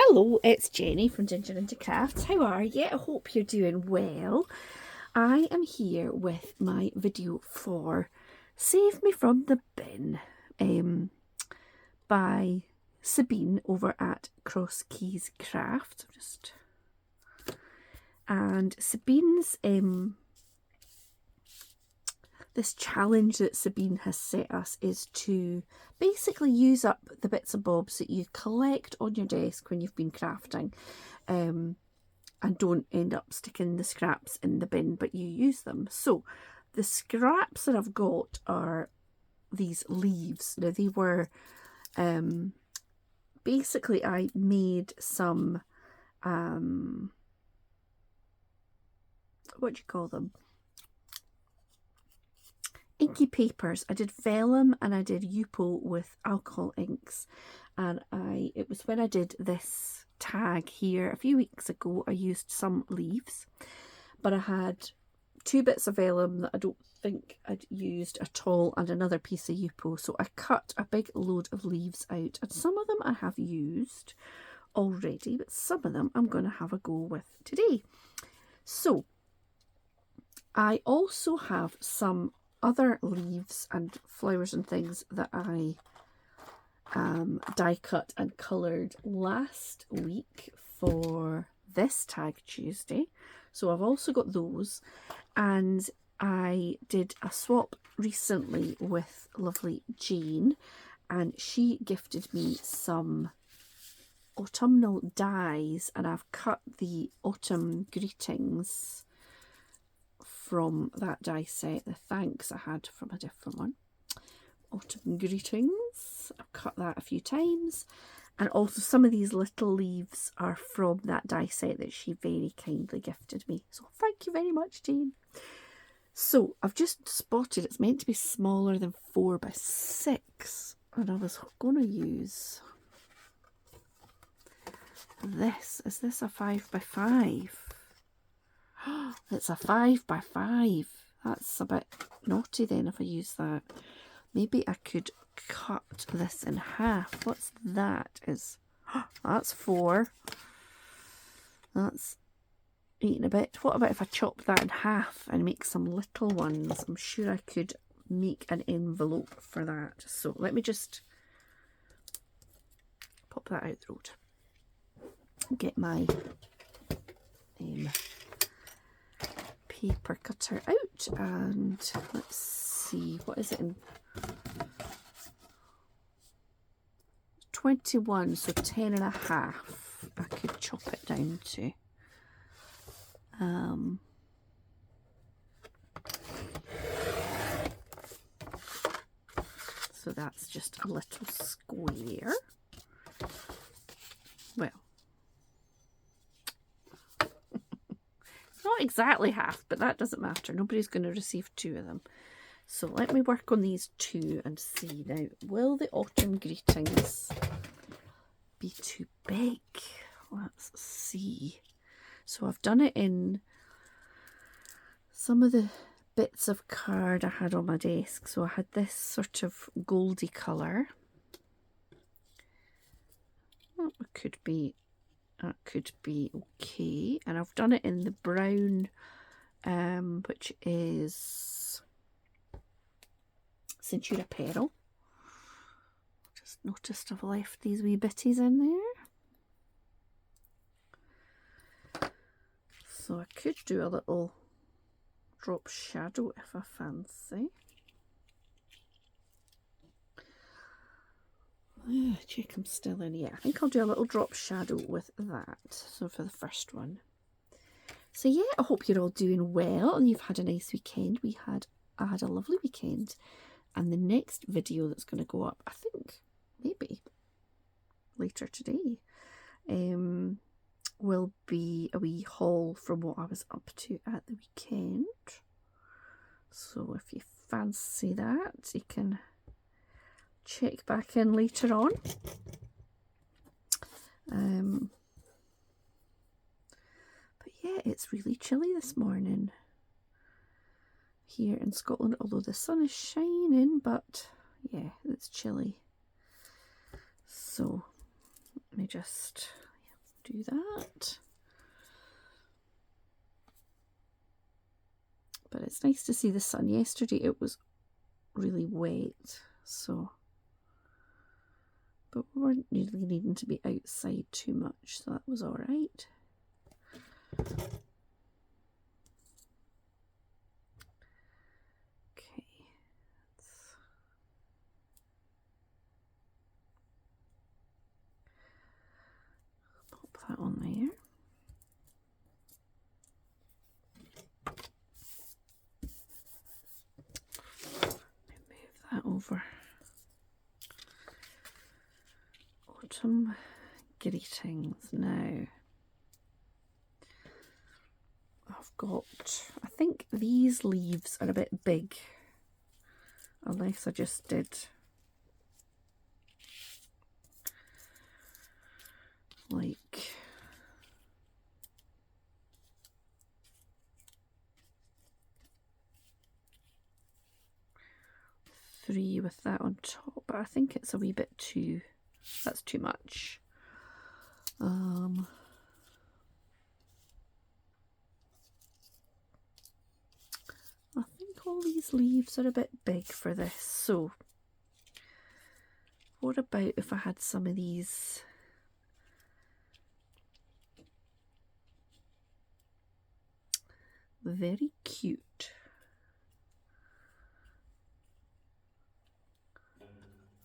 Hello, it's Jenny from Ginger Into Crafts. How are you? I hope you're doing well. I am here with my video for Save Me From the Bin by Sabine over at Cross Keys Craft. And Sabine's this challenge that Sabine has set us is to basically use up the bits and bobs that you collect on your desk when you've been crafting, and don't end up sticking the scraps in the bin, but you use them. So the scraps that I've got are these leaves. Now they were basically I made some what do you call them? Inky papers. I did vellum and I did Yupo with alcohol inks, and it was when I did this tag here a few weeks ago, I used some leaves, but I had 2 bits of vellum that I don't think I'd used at all and another piece of Yupo, so I cut a big load of leaves out, and some of them I have used already, but some of them I'm going to have a go with today. So I also have some other leaves and flowers and things that I die cut and coloured last week for this Tag Tuesday. So I've also got those, and I did a swap recently with lovely Jane, and she gifted me some autumnal dies, and I've cut the autumn greetings from that die set, the thanks I had from a different one. Autumn greetings, I've cut that a few times, and also some of these little leaves are from that die set that she very kindly gifted me, so thank you very much, Jane. So I've just spotted it's meant to be smaller than 4 by 6, and I was going to use this. Is this a 5 by 5? It's a 5 by 5. That's a bit naughty then if I use that. Maybe I could cut this in half. What's that? That's 4. That's 8 and a bit. What about if I chop that in half and make some little ones? I'm sure I could make an envelope for that. So let me just pop that out the road. Get my paper cutter out, and let's see, what is it in 21, so 10 and a half I could chop it down to. So that's just a little square. Well, not exactly half, but that doesn't matter. Nobody's going to receive 2 of them. So let me work on these 2 and see. Now, will the autumn greetings be too big? Let's see. So I've done it in some of the bits of card I had on my desk. So I had this sort of goldy colour. That could be okay, and I've done it in the brown, which is Centura Pearl. Just noticed I've left these wee bitties in there, so I could do a little drop shadow if I fancy. Check I'm still in. Yeah, I think I'll do a little drop shadow with that. So for the first one. So yeah, I hope you're all doing well and you've had a nice weekend. I had a lovely weekend, and the next video that's going to go up, I think maybe later today, will be a wee haul from what I was up to at the weekend. So if you fancy that, you can check back in later on. But yeah, it's really chilly this morning here in Scotland, although the sun is shining, but yeah, it's chilly. So let me just do that. But it's nice to see the sun. Yesterday it was really wet, so, but we weren't really needing to be outside too much, so that was all right. Okay, pop that on there. Move that over. Autumn greetings now. I've got, I think these leaves are a bit big, unless I just did like three with that on top, but I think it's a wee bit too, that's too much. I think all these leaves are a bit big for this, so what about if I had some of these very cute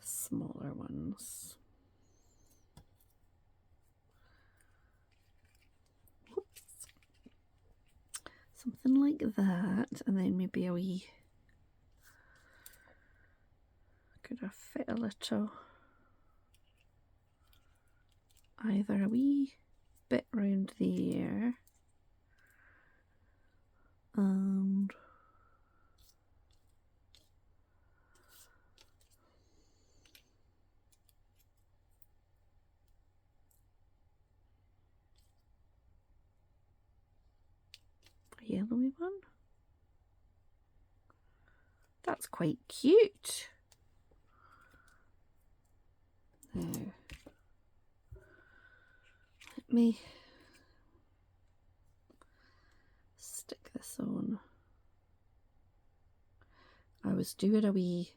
smaller ones? Oops. Something like that, and then maybe a wee, could I fit a little, either a wee bit round there and a yellowy one. That's quite cute. Now, let me stick this on. I was doing a wee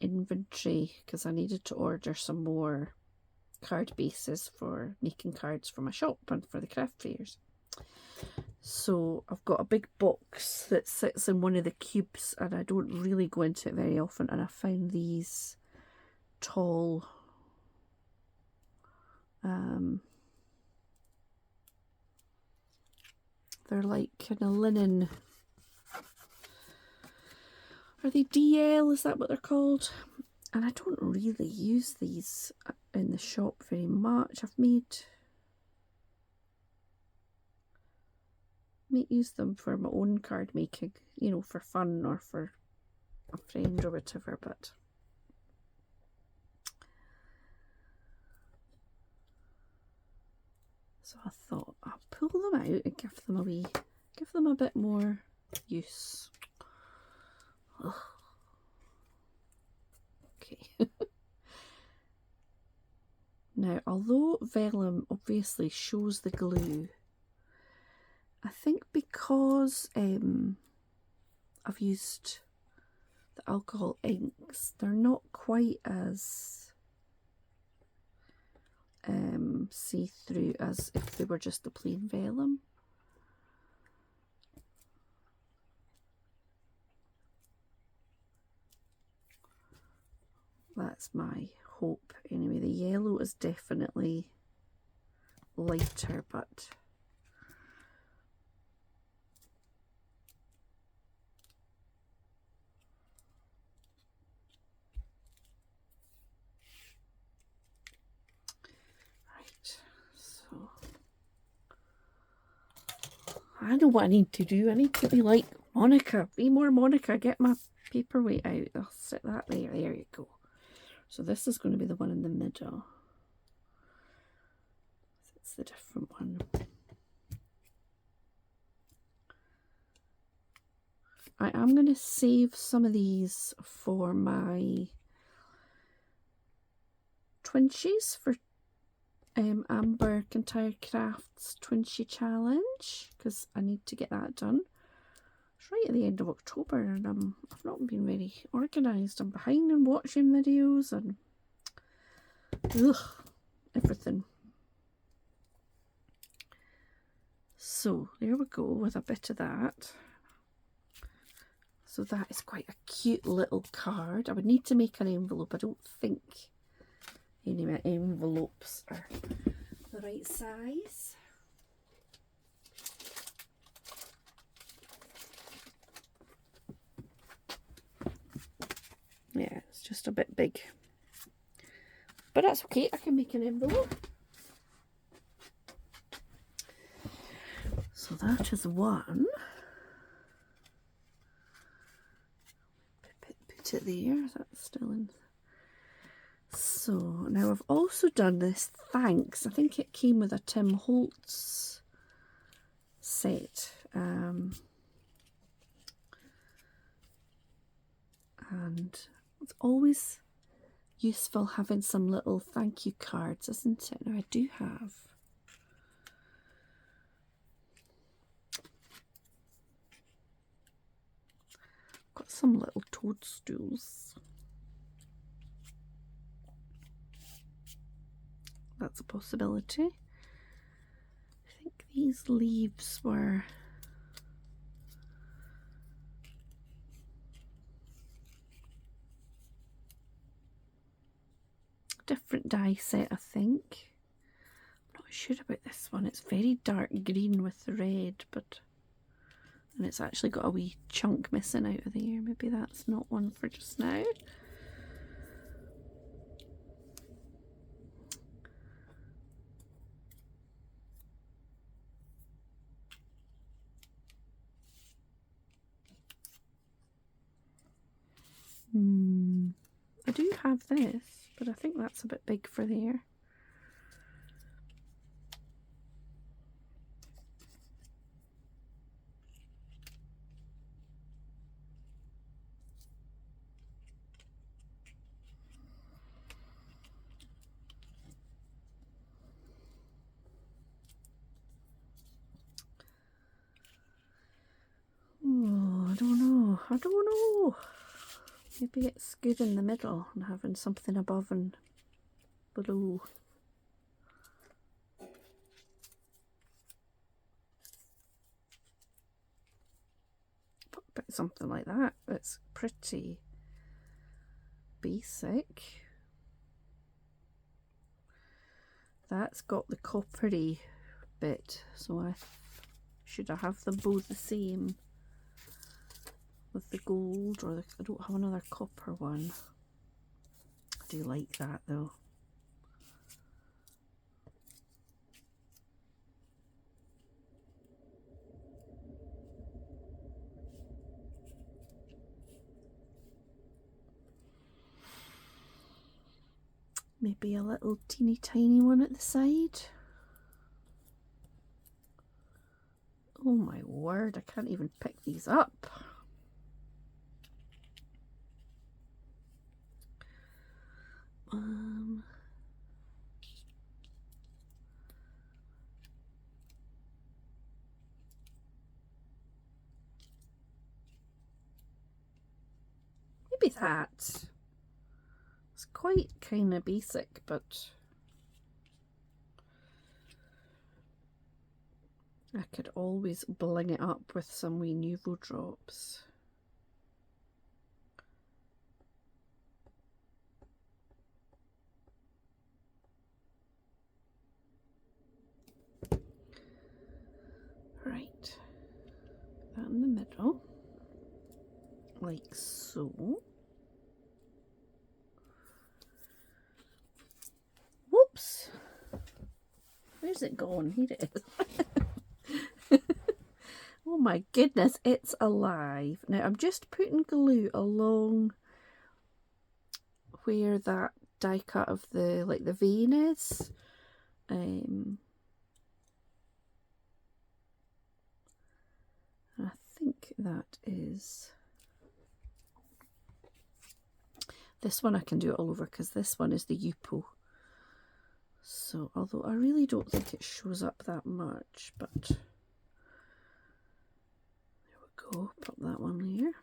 inventory because I needed to order some more card bases for making cards for my shop and for the craft fairs. So I've got a big box that sits in one of the cubes and I don't really go into it very often, and I found these tall they're like kind of linen. Are they DL? Is that what they're called? And I don't really use these in the shop very much. I've use them for my own card making, you know, for fun or for a friend or whatever, but so I thought I'll pull them out and give them a bit more use. Ugh. Okay. Now, although vellum obviously shows the glue, I think because I've used the alcohol inks, they're not quite as see-through as if they were just the plain vellum. That's my hope. Anyway, the yellow is definitely lighter, but right, so I know what I need to do. I need to be like Monica. Be more Monica. Get my paperweight out. I'll set that there. There you go. So this is going to be the one in the middle. It's the different one. I am going to save some of these for my twinchies for Amber Kintyre Crafts Twinchy Challenge, because I need to get that done. It's right at the end of October and I've not been very organised. I'm behind in watching videos and everything. So there we go with a bit of that. So that is quite a cute little card. I would need to make an envelope. I don't think any of my envelopes are the right size. Yeah, it's just a bit big. But that's okay, I can make an envelope. So that is one. Put it there, that's still in. So now I've also done this thanks. I think it came with a Tim Holtz set. And it's always useful having some little thank you cards, isn't it? Now I do have got some little toadstools. That's a possibility. I think these leaves were different die set, I think. I'm not sure about this one. It's very dark green with the red, but and it's actually got a wee chunk missing out of there. Maybe that's not one for just now. I do have this, but I think that's a bit big for there. Oh, I don't know. I don't know. Maybe it's good in the middle and having something above and below. But something like that. It's pretty basic. That's got the coppery bit, so should I have them both the same with the gold, or I don't have another copper one. I do like that though. Maybe a little teeny tiny one at the side. Oh my word, I can't even pick these up. Maybe that. It's quite kind of basic, but I could always bling it up with some wee Nuvo drops. Right, that in the middle, like so. Whoops! Where's it gone? Here it is. Oh my goodness, it's alive. Now I'm just putting glue along where that die cut of the the vein is. I think that is this one. I can do it all over because this one is the Yupo. So, although I really don't think it shows up that much, but there we go, pop that one here.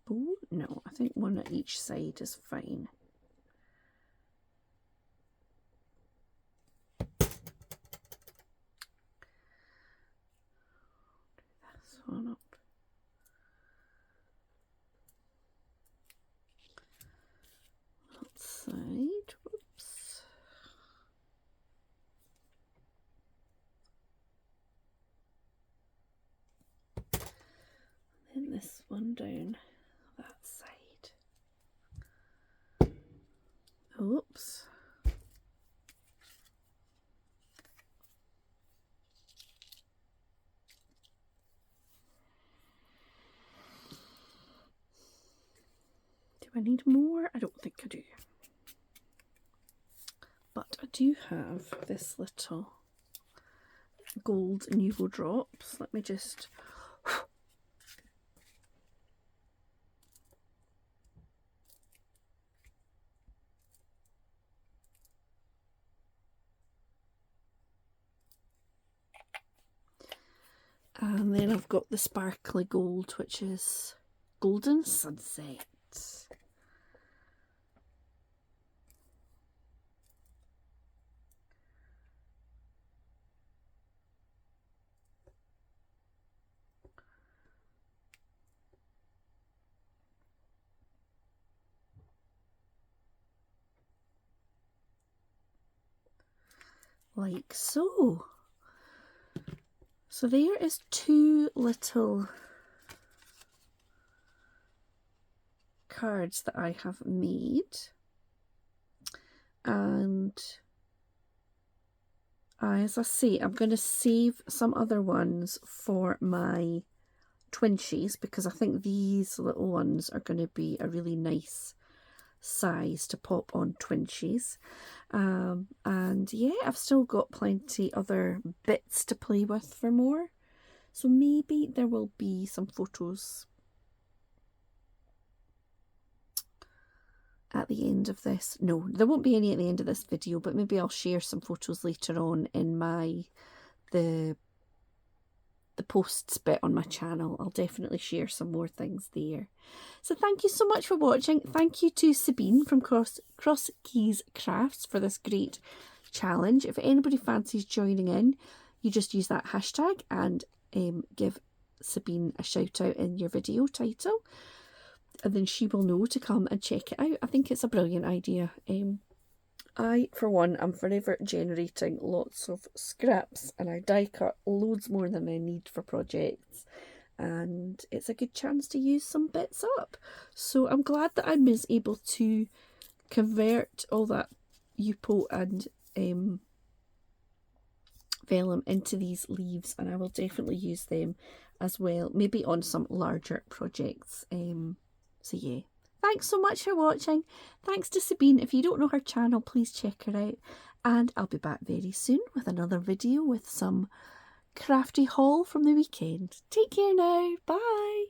Bow? No, I think one at each side is fine. This one up. Outside. Whoops. And this one down that side. Oops. Do I need more? I don't think I do. But I do have this little gold Nuvo drops. Let me just... And then I've got the sparkly gold, which is Golden Sunset. Like so. So there is two little cards that I have made, and as I say, I'm going to save some other ones for my twinsies because I think these little ones are going to be a really nice size to pop on twinsies. And yeah, I've still got plenty other bits to play with for more, so maybe there will be some photos at the end of this. No, there won't be any at the end of this video, but maybe I'll share some photos later on in the posts bit on my channel. I'll definitely share some more things there. So thank you so much for watching. Thank you to Sabine from Cross Keys Crafts for this great challenge. If anybody fancies joining in, you just use that hashtag and give Sabine a shout out in your video title, and then she will know to come and check it out. I think it's a brilliant idea. I, for one, am forever generating lots of scraps, and I die cut loads more than I need for projects, and it's a good chance to use some bits up. So I'm glad that I was able to convert all that Yupo and vellum into these leaves, and I will definitely use them as well, maybe on some larger projects. So yeah. Thanks so much for watching. Thanks to Sabine. If you don't know her channel, please check her out. And I'll be back very soon with another video with some crafty haul from the weekend. Take care now. Bye.